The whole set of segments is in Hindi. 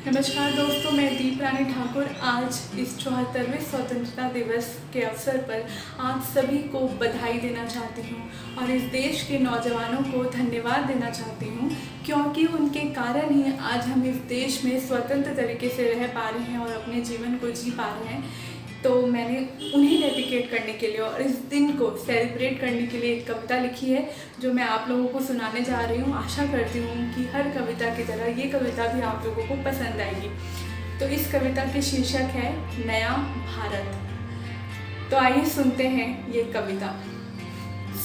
नमस्कार दोस्तों, मैं दीप रानी ठाकुर आज इस 74वें स्वतंत्रता दिवस के अवसर पर आप सभी को बधाई देना चाहती हूँ और इस देश के नौजवानों को धन्यवाद देना चाहती हूँ, क्योंकि उनके कारण ही आज हम इस देश में स्वतंत्र तरीके से रह पा रहे हैं और अपने जीवन को जी पा रहे हैं। तो मैंने उन्हें डेडिकेट करने के लिए और इस दिन को सेलिब्रेट करने के लिए एक कविता लिखी है जो मैं आप लोगों को सुनाने जा रही हूँ। आशा करती हूँ कि हर कविता की तरह ये कविता भी आप लोगों को पसंद आएगी। तो इस कविता के शीर्षक है नया भारत। तो आइए सुनते हैं ये कविता।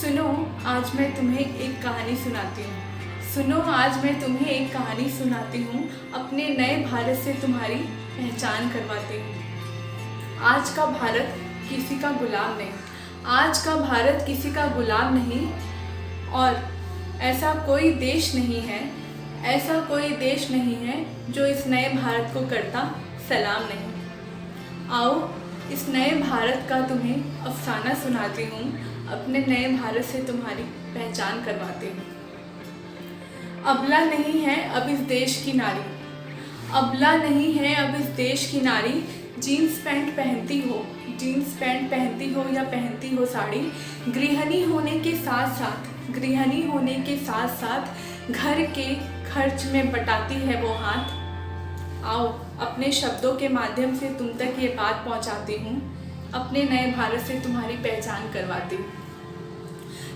सुनो आज मैं तुम्हें एक कहानी सुनाती हूँ। सुनो आज मैं तुम्हें एक कहानी सुनाती हूँ, अपने नए भारत से तुम्हारी पहचान करवाती हूँ। आज का भारत किसी का गुलाम नहीं, आज का भारत किसी का गुलाम नहीं, और ऐसा कोई देश नहीं है, ऐसा कोई देश नहीं है जो इस नए भारत को करता सलाम नहीं। आओ इस नए भारत का तुम्हें अफसाना सुनाती हूँ, अपने नए भारत से तुम्हारी पहचान करवाती हूँ। अबला नहीं है अब इस देश की नारी, अबला नहीं है अब इस देश की नारी, जीन्स पैंट पहनती हो, जीन्स पैंट पहनती हो या पहनती हो साड़ी, गृहिणी होने के साथ साथ, गृहिणी होने के साथ साथ घर के खर्च में बटाती है वो हाथ। आओ अपने शब्दों के माध्यम से तुम तक ये बात पहुंचाती हूँ, अपने नए भारत से तुम्हारी पहचान करवाती हूँ।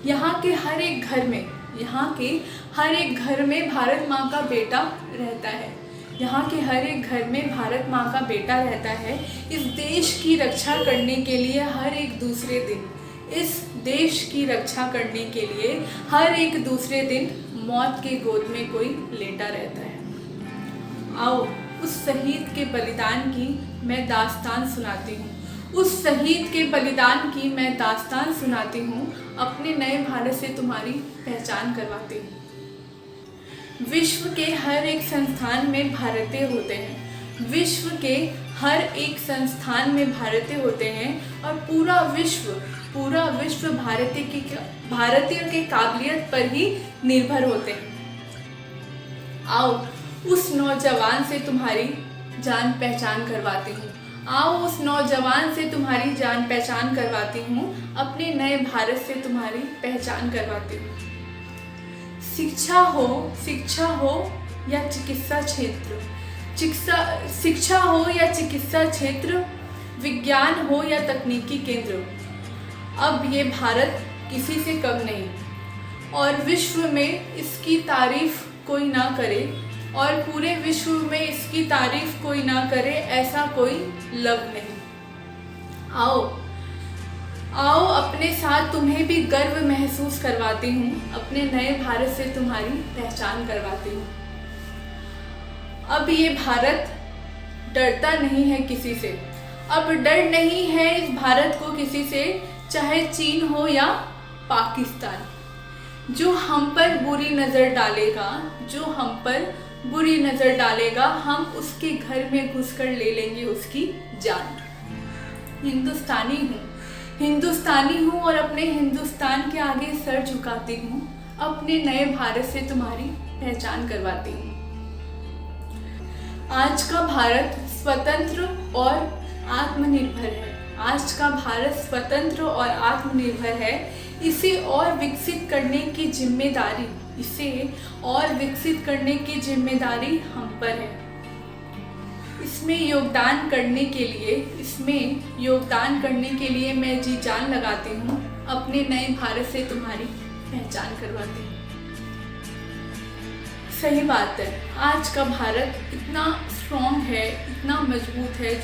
यहाँ के हर एक घर में, यहाँ के हर एक घर में भारत माँ का बेटा रहता है, यहाँ के हर एक घर में भारत माँ का बेटा रहता है। इस देश की रक्षा करने के लिए हर एक दूसरे दिन, इस देश की रक्षा करने के लिए हर एक दूसरे दिन मौत के गोद में कोई लेटा रहता है। आओ उस शहीद के बलिदान की मैं दास्तान सुनाती हूँ, उस शहीद के बलिदान की मैं दास्तान सुनाती हूँ, अपने नए भारत से तुम्हारी पहचान करवाती हूँ। विश्व के हर एक संस्थान में भारतीय होते हैं, विश्व के हर एक संस्थान में भारतीय होते हैं, और पूरा विश्व भारतीय के काबिलियत पर ही निर्भर होते हैं। आओ उस नौजवान से तुम्हारी जान पहचान करवाती हूँ, आओ उस नौजवान से तुम्हारी जान पहचान करवाती हूँ, अपने नए भारत से तुम्हारी पहचान करवाती हूँ। शिक्षा हो या चिकित्सा क्षेत्र, शिक्षा हो या चिकित्सा क्षेत्र, विज्ञान हो या तकनीकी केंद्र, अब ये भारत किसी से कम नहीं, और विश्व में इसकी तारीफ कोई ना करे, और पूरे विश्व में इसकी तारीफ कोई ना करे, ऐसा कोई लब नहीं। आओ अपने साथ तुम्हें भी गर्व महसूस करवाती हूँ, अपने नए भारत से तुम्हारी पहचान करवाती हूँ। अब ये भारत डरता नहीं है किसी से, अब डर नहीं है इस भारत को किसी से, चाहे चीन हो या पाकिस्तान। जो हम पर बुरी नज़र डालेगा, जो हम पर बुरी नज़र डालेगा, हम उसके घर में घुसकर ले लेंगे उसकी जान। हिंदुस्तानी हूँ और अपने हिंदुस्तान के आगे सर झुकाती हूँ, अपने नए भारत से तुम्हारी पहचान करवाती हूँ। आज का भारत स्वतंत्र और आत्मनिर्भर है, आज का भारत स्वतंत्र और आत्मनिर्भर है। इसे और विकसित करने की जिम्मेदारी, इसे और विकसित करने की जिम्मेदारी हम पर है। इसमें योगदान करने के लिए मैं जी जान लगाती हूँ, अपने नए भारत से तुम्हारी पहचान करवाती हूँ। सही बात है, आज का भारत इतना स्ट्रॉन्ग है, इतना मजबूत है,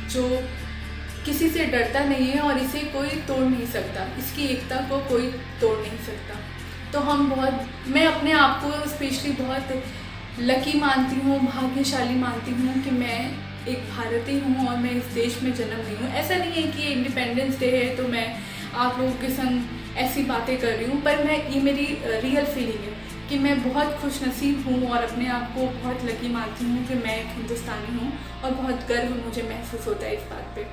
जो किसी से डरता नहीं है और इसे कोई तोड़ नहीं सकता, इसकी एकता को कोई तोड़ नहीं सकता। तो मैं अपने आप को स्पेशली बहुत लकी मानती हूँ, भाग्यशाली मानती हूँ कि मैं एक भारतीय हूँ और मैं इस देश में जन्म ली हूँ। ऐसा नहीं है कि इंडिपेंडेंस डे है तो मैं आप लोगों के संग ऐसी बातें कर रही हूँ, पर ये मेरी रियल फीलिंग है कि मैं बहुत खुशनसीब हूँ और अपने आप को बहुत लकी मानती हूँ कि मैं एक हिंदुस्तानी हूँ, और बहुत गर्व मुझे महसूस होता है इस बात पे।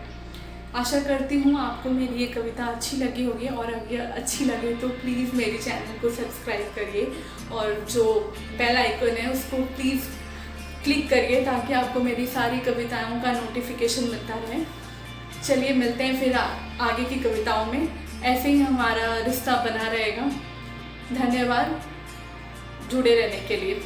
आशा करती हूँ आपको मेरी ये कविता अच्छी लगी होगी, और अगर अच्छी लगे तो प्लीज़ मेरे चैनल को सब्सक्राइब करिए और जो बेल आइकन है उसको प्लीज़ क्लिक करिए ताकि आपको मेरी सारी कविताओं का नोटिफिकेशन मिलता रहे। चलिए मिलते हैं फिर आगे की कविताओं में। ऐसे ही हमारा रिश्ता बना रहेगा। धन्यवाद जुड़े रहने के लिए।